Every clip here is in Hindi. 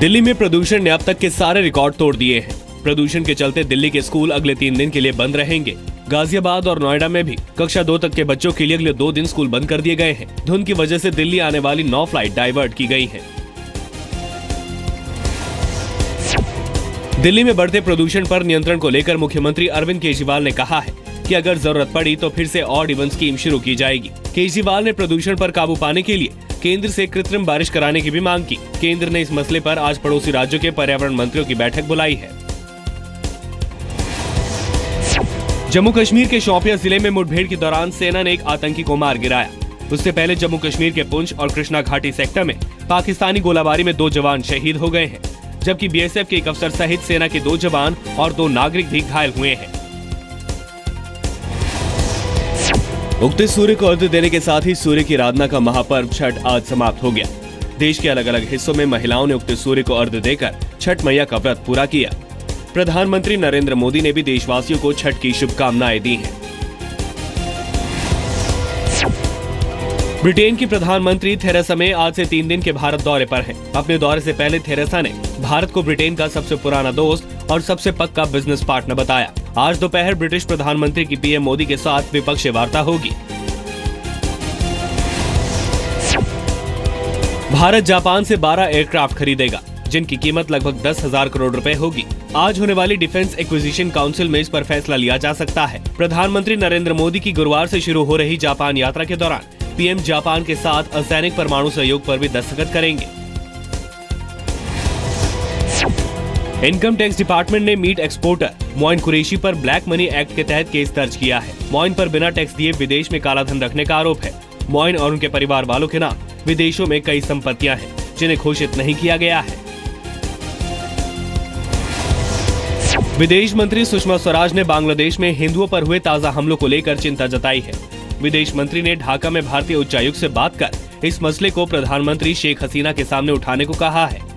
दिल्ली में प्रदूषण ने अब तक के सारे रिकॉर्ड तोड़ दिए हैं। प्रदूषण के चलते दिल्ली के स्कूल अगले 3 दिन के लिए बंद रहेंगे। गाजियाबाद और नोएडा में भी कक्षा 2 तक के बच्चों के लिए अगले 2 दिन स्कूल बंद कर दिए गए हैं। धुंध की वजह से दिल्ली आने वाली 9 फ्लाइट डाइवर्ट की गई हैं। दिल्ली में बढ़ते प्रदूषण पर नियंत्रण को लेकर मुख्यमंत्री अरविंद केजरीवाल ने कहा है कि अगर जरूरत पड़ी तो फिर से ऑड इवन स्कीम शुरू की जाएगी। केजरीवाल ने प्रदूषण पर काबू पाने के लिए केंद्र से कृत्रिम बारिश कराने की भी मांग की। केंद्र ने इस मसले पर आज पड़ोसी राज्यों के पर्यावरण मंत्रियों की बैठक बुलाई है। जम्मू कश्मीर के शोपियां जिले में मुठभेड़ के दौरान सेना ने एक आतंकी को मार गिराया। उससे पहले जम्मू कश्मीर के पुंछ और कृष्णा घाटी सेक्टर में पाकिस्तानी गोलाबारी में 2 जवान शहीद हो गए हैं, जबकि बीएसएफ के एक अफसर सहित सेना के 2 जवान और 2 नागरिक भी घायल हुए हैं। उगते सूर्य को अर्घ्य देने के साथ ही सूर्य की आराधना का महापर्व छठ आज समाप्त हो गया। देश के अलग अलग हिस्सों में महिलाओं ने उगते सूर्य को अर्घ्य देकर छठ मैया का व्रत पूरा किया। प्रधानमंत्री नरेंद्र मोदी ने भी देशवासियों को छठ की शुभकामनाएं दी हैं। ब्रिटेन की प्रधानमंत्री थेरेसा मे आज से 3 दिन के भारत दौरे पर हैं। अपने दौरे से पहले थेरेसा ने भारत को ब्रिटेन का सबसे पुराना दोस्त और सबसे पक्का बिजनेस पार्टनर बताया। आज दोपहर ब्रिटिश प्रधानमंत्री की पीएम मोदी के साथ द्विपक्षीय वार्ता होगी। भारत जापान से 12 एयरक्राफ्ट खरीदेगा, जिनकी कीमत लगभग 10,000 करोड़ रुपए होगी। आज होने वाली डिफेंस एक्विजिशन काउंसिल में इस पर फैसला लिया जा सकता है। प्रधानमंत्री नरेंद्र मोदी की गुरुवार से शुरू हो रही जापान यात्रा के दौरान पीएम जापान के साथ असैनिक परमाणु सहयोग पर भी दस्तखत करेंगे। इनकम टैक्स डिपार्टमेंट ने मीट एक्सपोर्टर मोइन कुरैशी पर ब्लैक मनी एक्ट के तहत केस दर्ज किया है। मोइन पर बिना टैक्स दिए विदेश में कालाधन रखने का आरोप है। मोइन और उनके परिवार वालों के नाम विदेशों में कई संपत्तियां हैं, जिन्हें घोषित नहीं किया गया है। विदेश मंत्री सुषमा स्वराज ने बांग्लादेश में हिंदुओं पर हुए ताजा हमलों को लेकर चिंता जताई है। विदेश मंत्री ने ढाका में भारतीय उच्चायुक्त से बात कर इस मसले को प्रधानमंत्री शेख हसीना के सामने उठाने को कहा है।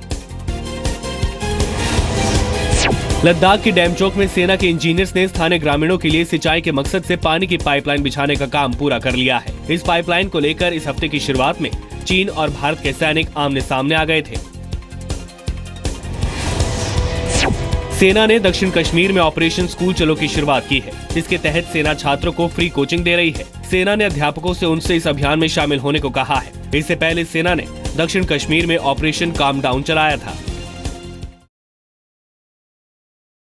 लद्दाख की डैमचौक में सेना के इंजीनियर्स ने स्थानीय ग्रामीणों के लिए सिंचाई के मकसद से पानी की पाइपलाइन बिछाने का काम पूरा कर लिया है। इस पाइपलाइन को लेकर इस हफ्ते की शुरुआत में चीन और भारत के सैनिक आमने सामने आ गए थे। सेना ने दक्षिण कश्मीर में ऑपरेशन स्कूल चलो की शुरुआत की है। इसके तहत सेना छात्रों को फ्री कोचिंग दे रही है। सेना ने अध्यापकों से उनसे इस अभियान में शामिल होने को कहा है। इससे पहले सेना ने दक्षिण कश्मीर में ऑपरेशन काम डाउन चलाया था।